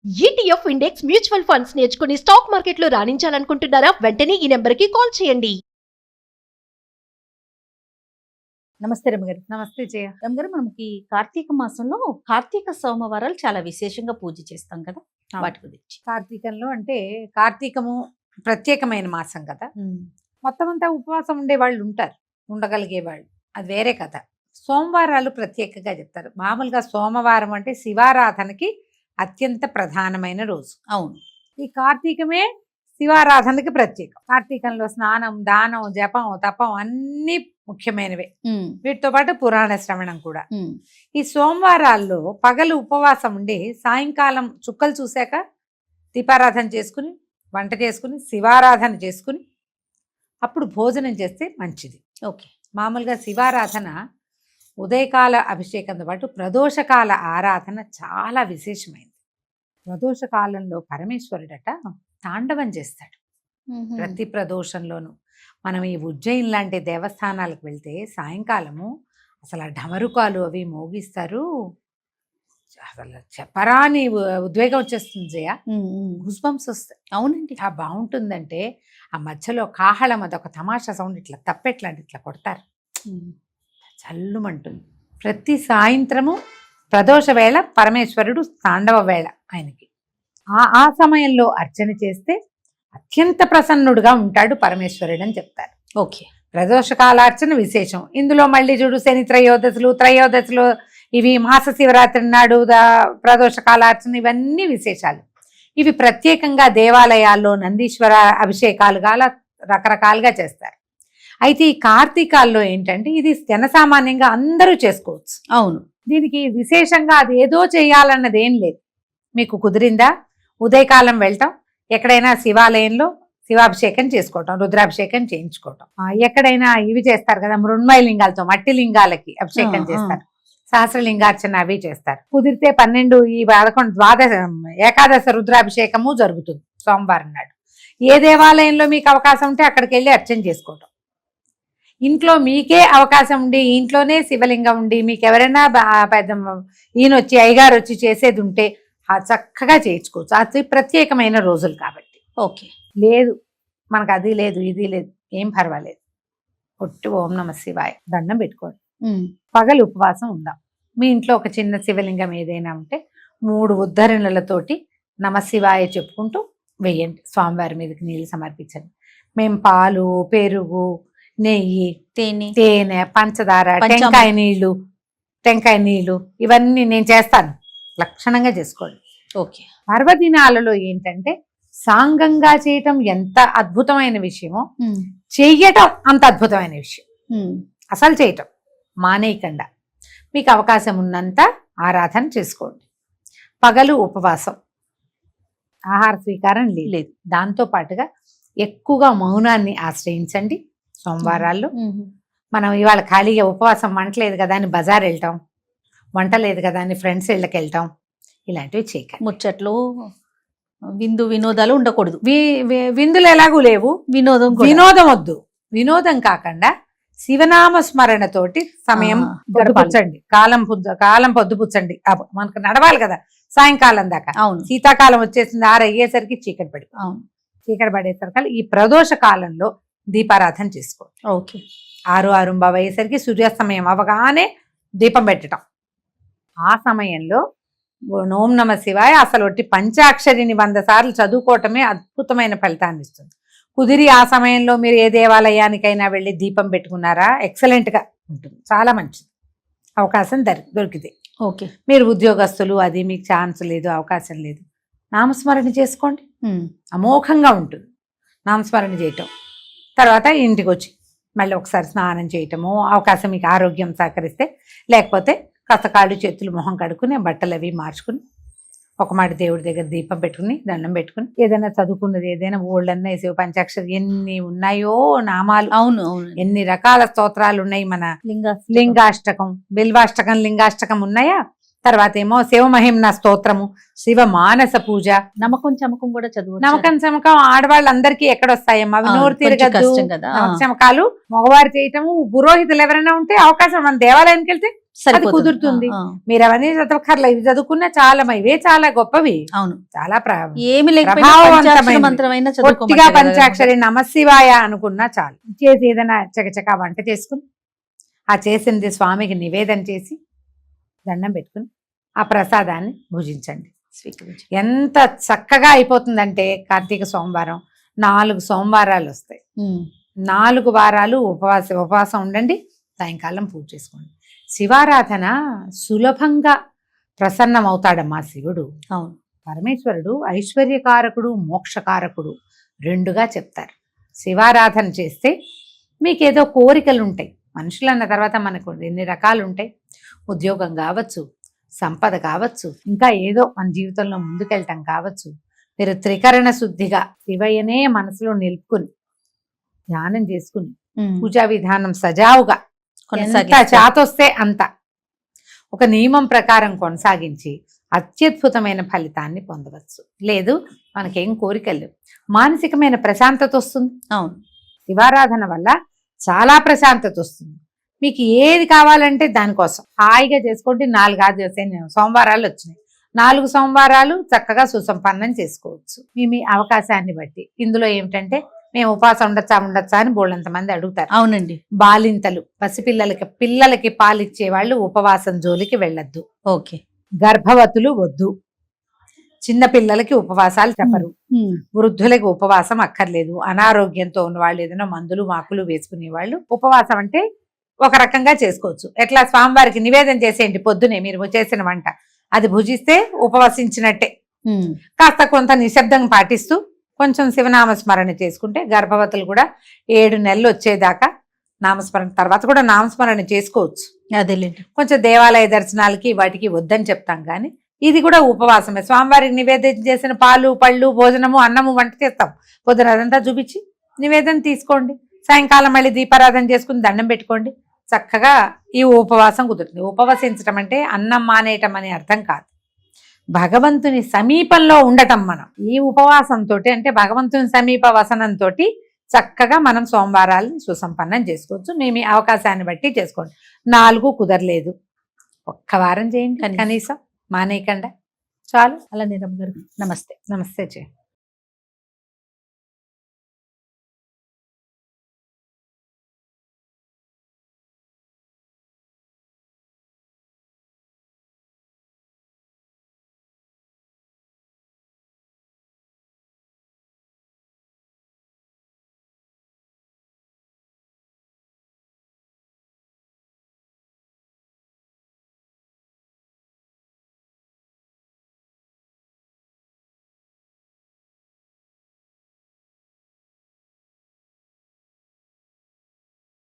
ETF index mutual funds నేర్చుకుని stock మార్కెట్లో రాణించాలనుకుంటున్నారా? వెంటనే ఈ నెంబర్కి కాల్ చేయండి. నమస్తే రమగారు. నమస్తే జయ. రమగారు, మనకి కార్తీక మాసంలో కార్తీక సోమవారాలు చాలా విశేషంగా పూజ చేస్తాం కదా, వాటి గురించి. కార్తీకంలో అంటే కార్తీకము ప్రత్యేకమైన మాసం కదా, మొత్తం అంతా ఉపవాసం ఉండే వాళ్ళు ఉంటారు, ఉండగలిగే వాళ్ళు, అది వేరే కథ. సోమవారాలు ప్రత్యేకంగా చెప్తారు. మామూలుగా సోమవారం అంటే శివారాధనకి అత్యంత ప్రధానమైన రోజు. అవును, ఈ కార్తీకమే శివారాధనకి ప్రత్యేకం. కార్తీకంలో స్నానం, దానం, జపం, తపం అన్ని ముఖ్యమైనవే. వీటితో పాటు పురాణ శ్రవణం కూడా. ఈ సోమవారాల్లో పగలు ఉపవాసం ఉండి సాయంకాలం చుక్కలు చూశాక దీపారాధన చేసుకుని, వంట చేసుకుని, శివారాధన చేసుకుని అప్పుడు భోజనం చేస్తే మంచిది. ఓకే. మామూలుగా శివారాధన ఉదయకాల అభిషేకంతో పాటు ప్రదోషకాల ఆరాధన చాలా విశేషమైనది. ప్రదోషకాలంలో పరమేశ్వరుడట తాండవం చేస్తాడు ప్రతి ప్రదోషంలోనూ. మనం ఈ ఉజ్జయిన్ లాంటి దేవస్థానాలకు వెళ్తే సాయంకాలము అసలు ఆ ఢమరుకాలు అవి మోగిస్తారు. అసలు చెప్పరాని ఉద్వేగం వచ్చేస్తుంది జయ, గుస్బంప్స్ వస్తాయి. అవునండి, ఆ బాగుంటుందంటే ఆ మధ్యలో కాహళం, అదొక తమాషా సౌండ్, ఇట్లా తప్పెట్లాంటి ఇట్లా కొడతారు, చల్లుమంటుంది. ప్రతి సాయంత్రము ప్రదోష వేళ పరమేశ్వరుడు తాండవ వేళ ఆయనకి. ఆ సమయంలో అర్చన చేస్తే అత్యంత ప్రసన్నుడుగా ఉంటాడు పరమేశ్వరుడు అని చెప్తారు. ఓకే. ప్రదోషకాలార్చన విశేషం. ఇందులో మళ్ళీ చూడు శని త్రయోదశులు ఇవి మాస శివరాత్రి నాడు ప్రదోషకాలార్చన, ఇవన్నీ విశేషాలు. ఇవి ప్రత్యేకంగా దేవాలయాల్లో నందీశ్వర అభిషేకాలుగా రకరకాలుగా చేస్తారు. అయితే ఈ కార్తీకాల్లో ఏంటంటే ఇది జనసామాన్యంగా అందరూ చేసుకోవచ్చు. అవును, దీనికి విశేషంగా అది ఏదో చేయాలన్నది ఏం లేదు. మీకు కుదిరిందా ఉదయకాలం వెళ్ళటం, ఎక్కడైనా శివాలయంలో శివాభిషేకం చేసుకోవటం, రుద్రాభిషేకం చేయించుకోవటం. ఎక్కడైనా ఇవి చేస్తారు కదా, మృణ్మయ లింగాలతో మట్టి లింగాలకి అభిషేకం చేస్తారు, సహస్రలింగార్చన అవి చేస్తారు. కుదిరితే 12 ఈ 11 ద్వాదశ ఏకాదశ రుద్రాభిషేకము జరుగుతుంది సోమవారం నాడు. ఏ దేవాలయంలో మీకు అవకాశం ఉంటే అక్కడికి వెళ్ళి అర్చన చేసుకోవటం. ఇంట్లో మీకే అవకాశం ఉండి ఇంట్లోనే శివలింగం ఉండి మీకు ఎవరైనా పెద్ద ఈయన వచ్చి అయ్యగారు వచ్చి చేసేది ఉంటే చక్కగా చేయించుకోవచ్చు. అది ప్రత్యేకమైన రోజులు కాబట్టి. ఓకే. లేదు మనకు అది లేదు ఇది లేదు, ఏం పర్వాలేదు, ఒట్టి ఓం నమ శివాయ దండం పెట్టుకోండి. పగలు ఉపవాసం ఉందాం. మీ ఇంట్లో ఒక చిన్న శివలింగం ఏదైనా ఉంటే 3 ఉద్ధరణలతోటి నమ శివాయ చెప్పుకుంటూ వేయండి. స్వామివారి మీదకి నీళ్ళు సమర్పించండి. మేము పాలు, పెరుగు, నెయ్యి, తేనె, పంచదార, టెంకాయ నీళ్ళు ఇవన్నీ నేను చేస్తాను. లక్షణంగా చేసుకోండి. ఓకే. పర్వదినాలలో ఏంటంటే సాంగంగా చేయటం ఎంత అద్భుతమైన విషయమో చెయ్యటం అంత అద్భుతమైన విషయం. అసలు చేయటం మానేయకుండా మీకు అవకాశం ఉన్నంత ఆరాధన చేసుకోండి. పగలు ఉపవాసం, ఆహార స్వీకారం లేదు. దాంతో పాటుగా ఎక్కువగా మౌనాన్ని ఆశ్రయించండి. సోమవారాల్లో మనం ఇవాళ ఖాళీగా ఉపవాసం, వంట లేదు కదా అని బజార్ వెళ్ళటం, వంట లేదు కదా అని ఫ్రెండ్స్ ఇళ్ళకి వెళ్ళటం, ఇలాంటివి చేయకండి. ముచ్చట్లు, వినోదాలు ఉండకూడదు. విందులు ఎలాగూ లేవు, వినోదం వద్దు. వినోదం కాకుండా శివనామ స్మరణతోటి సమయం గడపండి. కాలం పొద్దుపుచ్చండి. మనకు నడవాలి కదా సాయంకాలం దాకా. అవును, శీతాకాలం వచ్చేసింది, 6 అయ్యేసరికి చీకటి పడి, చీకటి పడేసరికి ఈ ప్రదోష కాలంలో దీపారాధన చేసుకోండి. ఓకే. 6:30 అయ్యేసరికి సూర్యాస్తమయం అవగానే దీపం పెట్టడం. ఆ సమయంలో ఓం నమ శివాయ అసలు ఒట్టి పంచాక్షరిని 100 సార్లు చదువుకోవటమే అద్భుతమైన ఫలితాన్ని ఇస్తుంది. కుదిరి ఆ సమయంలో మీరు ఏ దేవాలయానికైనా వెళ్ళి దీపం పెట్టుకున్నారా, ఎక్సలెంట్గా ఉంటుంది, చాలా మంచిది. అవకాశం దొరికితే. ఓకే. మీరు ఉద్యోగస్తులు, అది మీకు ఛాన్స్ లేదు, అవకాశం లేదు, నామస్మరణ చేసుకోండి, అమోఘంగా ఉంటుంది నామస్మరణ చేయటం. తర్వాత ఇంటికి వచ్చి మళ్ళీ ఒకసారి స్నానం చేయటము, అవకాశం మీకు ఆరోగ్యం సహకరిస్తే, లేకపోతే కాస్త కాళ్ళు చేతులు మొహం కడుక్కుని బట్టలు అవి మార్చుకుని ఒక మాట దేవుడి దగ్గర దీపం పెట్టుకుని దండం పెట్టుకుని ఏదైనా చదువుకున్నది, ఏదైనా ఓళ్ళన్నా శివ పంచాక్షరి ఎన్ని ఉన్నాయో నామాలు. అవును, ఎన్ని రకాల స్తోత్రాలు ఉన్నాయి. మన లింగాష్టకం, బిల్వాష్టకం, లింగాష్టకం ఉన్నాయా. తర్వాత ఏమో శివమహిమ్న స్తోత్రము, శివ మానస పూజ. నమ్మకం చమకం కూడా చదువు నమ్మకం చమకం ఆడవాళ్ళందరికీ ఎక్కడొస్తాయమ్మా, అవి నోరు తిరగద్దు. కష్టం కదా. నమ్మక చమకాలు మగవారు చేయటము, పురోహితులు ఎవరైనా ఉంటే అవకాశం, మన దేవాలయానికి వెళ్తే అది కుదురుతుంది. మీరు అవన్నీ చదవక్కర్లే, ఇవి చదువుకున్నా చాలా, ఇవే చాలా గొప్పవి. అవును, చాలా ఏమి ప్రభావవంతమైన పొట్టిగా పంచాక్షరి నమశివాయ అనుకున్నా చాలు. చేసి ఏదైనా చకచకా వంట చేసుకుని ఆ చేసింది స్వామికి నివేదన చేసి దండం పెట్టుకుని ఆ ప్రసాదాన్ని భుజించండి. ఎంత చక్కగా అయిపోతుందంటే కార్తీక సోమవారం 4 సోమవారాలు వస్తాయి. 4 వారాలు ఉపవాసం ఉండండి, సాయంకాలం పూజ చేసుకోండి. శివారాధన సులభంగా ప్రసన్నమవుతాడమ్మా శివుడు. అవును, పరమేశ్వరుడు ఐశ్వర్యకారకుడు, మోక్షకారకుడు రెండుగా చెప్తారు. శివారాధన చేస్తే మీకేదో కోరికలు ఉంటాయి. మనుషులు అన్న తర్వాత మనకు ఎన్ని రకాలు ఉంటాయి. ఉద్యోగం కావచ్చు, సంపద కావచ్చు, ఇంకా ఏదో మన జీవితంలో ముందుకెళ్ళటం కావచ్చు. మీరు త్రికరణ శుద్ధిగా శివయ్యనే మనసులో నిలుపుకుని ధ్యానం చేసుకుని పూజా విధానం సజావుగా ఎంత చాతొస్తే అంత ఒక నియమం ప్రకారం కొనసాగించి అత్యద్భుతమైన ఫలితాన్ని పొందవచ్చు. లేదు మనకేం కోరికలు, మానసికమైన ప్రశాంతత వస్తుంది. అవును, శివారాధన వల్ల చాలా ప్రశాంతత వస్తుంది. మీకు ఏది కావాలంటే దానికోసం హాయిగా చేసుకోండి. 4 సోమవారాలు వచ్చినాయి, 4 సోమవారాలు చక్కగా సుసంపన్నం చేసుకోవచ్చు మీ అవకాశాన్ని బట్టి. ఇందులో ఏమిటంటే మేము ఉపవాసం ఉండొచ్చా అని బోళ్ళంత మంది అడుగుతారు. అవునండి, బాలింతలు, పిల్లలకి పాలిచ్చే వాళ్ళు ఉపవాసం జోలికి వెళ్ళొద్దు. ఓకే. గర్భవతులు వద్దు, చిన్న పిల్లలకి ఉపవాసాలు చెప్పరు, వృద్ధులకి ఉపవాసం అక్కర్లేదు. అనారోగ్యంతో ఉన్న వాళ్ళు, ఏదైనా మందులు మాకులు వేసుకునే వాళ్ళు ఉపవాసం అంటే ఒక రకంగా చేసుకోవచ్చు. ఎట్లా స్వామివారికి నివేదన చేసేయండి పొద్దునే మీరు చేసిన వంట, అది భుజిస్తే ఉపవసించినట్టే. కాస్త కొంత నిశ్శబ్దం పాటిస్తూ కొంచెం శివనామస్మరణ చేసుకుంటే గర్భవతులు కూడా 7 నెలలు వచ్చేదాకా నామస్మరణ, తర్వాత కూడా నామస్మరణ చేసుకోవచ్చు. అదేలేండి, కొంచెం దేవాలయ దర్శనాలకి వాటికి వద్దని చెప్తాం, కానీ ఇది కూడా ఉపవాసమే. స్వామివారికి నివేదన చేసిన పాలు పళ్ళు భోజనము అన్నము వంట చేస్తాం, పొద్దున అదంతా చూపించి నివేదన తీసుకోండి. సాయంకాలం మళ్ళీ దీపారాధన చేసుకుని దండం పెట్టుకోండి. చక్కగా ఈ ఉపవాసం కుదురుతుంది. ఉపవసించడం అంటే అన్నం మానేయటం అనే అర్థం కాదు, భగవంతుని సమీపంలో ఉండటం. మనం ఈ ఉపవాసంతో అంటే భగవంతుని సమీప వసనంతో చక్కగా మనం సోమవారాలను సుసంపన్నం చేసుకోవచ్చు. మీ అవకాశాన్ని బట్టి చేసుకోండి. 4 కుదరలేదు, 1 వారం చేయండి కనీసం, మానేయకుండా చాలు. అలా నీరమ్మ గారు నమస్తే. నమస్తే చేయండి.